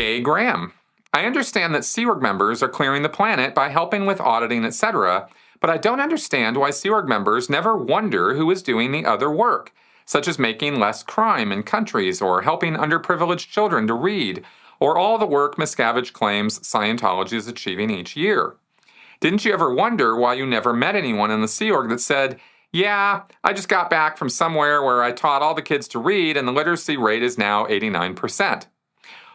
Gay Graham. I understand that Sea Org members are clearing the planet by helping with auditing, etc., but I don't understand why Sea Org members never wonder who is doing the other work, such as making less crime in countries or helping underprivileged children to read, or all the work Miscavige claims Scientology is achieving each year. Didn't you ever wonder why you never met anyone in the Sea Org that said, yeah, I just got back from somewhere where I taught all the kids to read and the literacy rate is now 89%.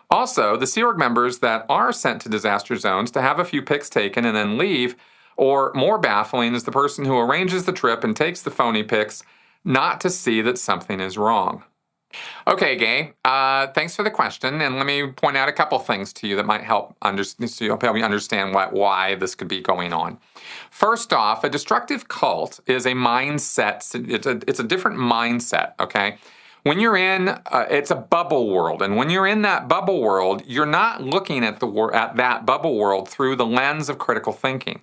Also, the Sea Org members that are sent to disaster zones to have a few pics taken and then leave, or more baffling is the person who arranges the trip and takes the phony pics not to see that something is wrong. Okay, Gay, thanks for the question, and let me point out a couple things to you that might help me understand why this could be going on. First off, a destructive cult is a mindset. It's a different mindset, okay? When you're in, it's a bubble world, and when you're in that bubble world, you're not looking at that bubble world through the lens of critical thinking.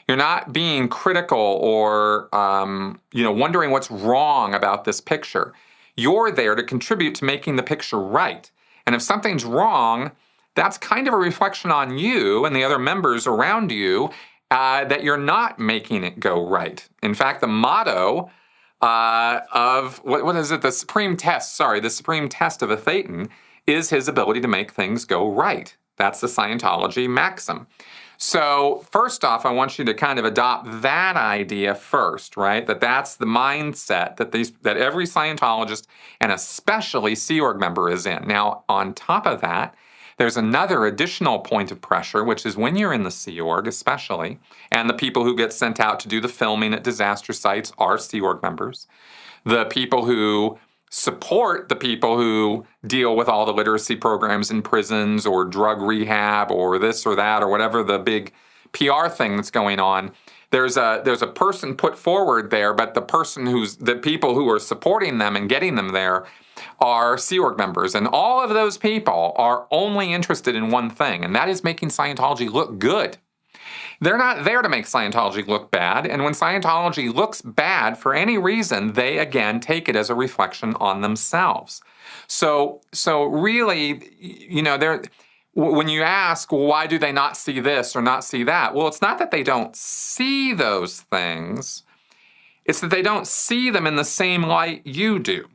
You're not being critical or wondering what's wrong about this picture. You're there to contribute to making the picture right. And if something's wrong, that's kind of a reflection on you and the other members around you that you're not making it go right. In fact, the motto of, what is it? The supreme test of a Thetan is his ability to make things go right. That's the Scientology maxim. So first off, I want you to kind of adopt that idea first, right? That's the mindset that every Scientologist and especially Sea Org member is in. Now, on top of that, there's another additional point of pressure, which is when you're in the Sea Org especially, and the people who get sent out to do the filming at disaster sites are Sea Org members. The people who support the people who deal with all the literacy programs in prisons or drug rehab or this or that or whatever the big PR thing that's going on. There's a person put forward there, but the people who are supporting them and getting them there are Sea Org members. And all of those people are only interested in one thing, and that is making Scientology look good. They're not there to make Scientology look bad, and when Scientology looks bad for any reason, they again take it as a reflection on themselves. So really, when you ask, well, why do they not see this or not see that? Well, it's not that they don't see those things. It's that they don't see them in the same light you do.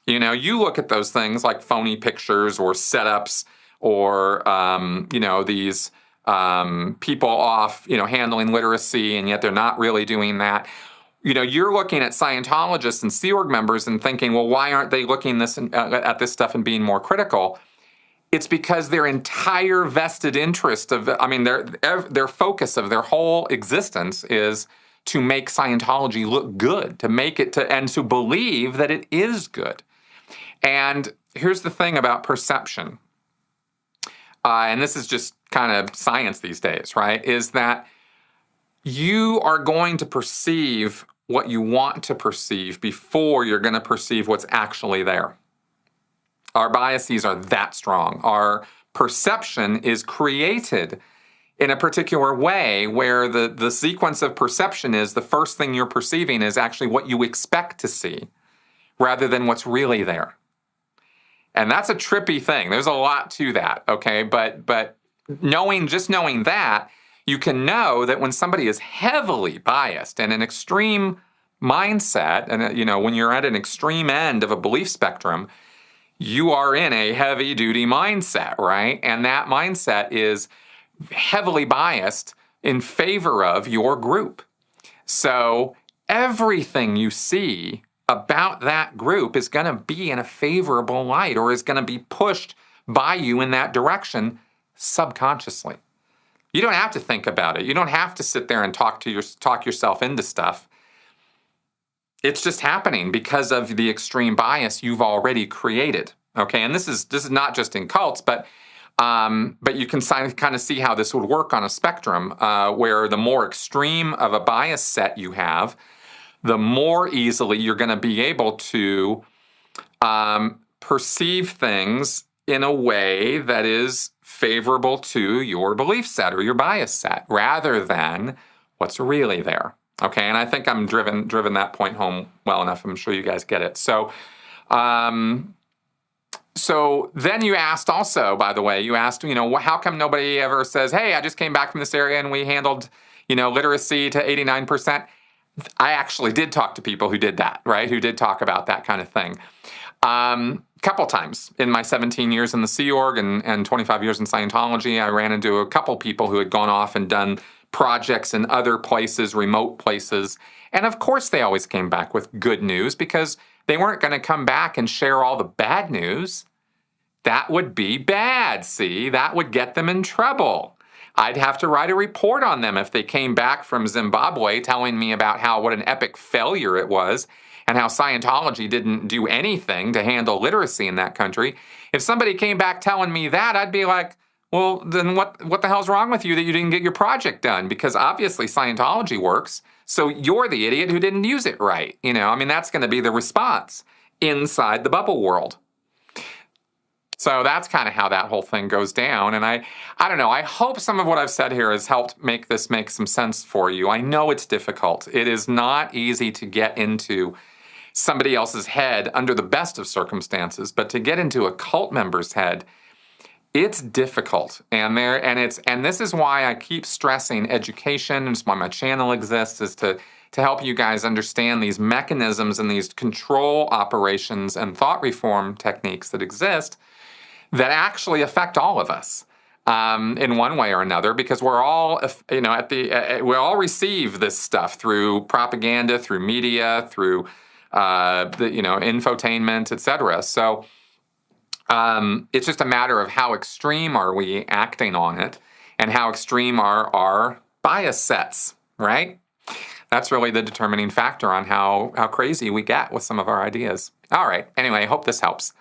You look at those things like phony pictures or setups or, these people off, handling literacy, and yet they're not really doing that. You're looking at Scientologists and Sea Org members and thinking, well, why aren't they looking at this stuff and being more critical? It's because their entire vested interest their focus of their whole existence is to make Scientology look good, and to believe that it is good. And here's the thing about perception. And this is just kind of science these days, right? Is that you are going to perceive what you want to perceive before you're going to perceive what's actually there. Our biases are that strong. Our perception is created in a particular way where the sequence of perception is the first thing you're perceiving is actually what you expect to see rather than what's really there. And that's a trippy thing. There's a lot to that, okay? But knowing that, you can know that when somebody is heavily biased and an extreme mindset, and when you're at an extreme end of a belief spectrum, you are in a heavy-duty mindset, right? And that mindset is heavily biased in favor of your group. So everything you see about that group is going to be in a favorable light or is going to be pushed by you in that direction subconsciously. You don't have to think about it. You don't have to sit there and talk yourself into stuff. It's just happening because of the extreme bias you've already created. Okay, and this is not just in cults, but you can kind of see how this would work on a spectrum where the more extreme of a bias set you have, the more easily you're going to be able to perceive things in a way that is favorable to your belief set or your bias set, rather than what's really there. Okay, and I think I'm driven that point home well enough. I'm sure you guys get it. So So then you asked also, by the way, you asked, how come nobody ever says, hey, I just came back from this area and we handled, literacy to 89%. I actually did talk to people who did that, right? Who did talk about that kind of thing. Couple times in my 17 years in the Sea Org and 25 years in Scientology, I ran into a couple people who had gone off and done projects in other places, remote places. And of course, they always came back with good news because they weren't going to come back and share all the bad news. That would be bad, see? That would get them in trouble. I'd have to write a report on them if they came back from Zimbabwe telling me about what an epic failure it was and how Scientology didn't do anything to handle literacy in that country. If somebody came back telling me that, I'd be like, well, then what the hell's wrong with you that you didn't get your project done? Because obviously Scientology works, so you're the idiot who didn't use it right. That's going to be the response inside the bubble world. So that's kind of how that whole thing goes down. And I don't know, I hope some of what I've said here has helped make this make some sense for you. I know it's difficult. It is not easy to get into somebody else's head under the best of circumstances, but to get into a cult member's head, it's difficult. And this is why I keep stressing education, and it's why my channel exists, is to help you guys understand these mechanisms and these control operations and thought reform techniques that exist that actually affect all of us in one way or another, because we're all, we all receive this stuff through propaganda, through media, through infotainment, etc. So it's just a matter of how extreme are we acting on it, and how extreme are our bias sets, right? That's really the determining factor on how crazy we get with some of our ideas. All right. Anyway, I hope this helps.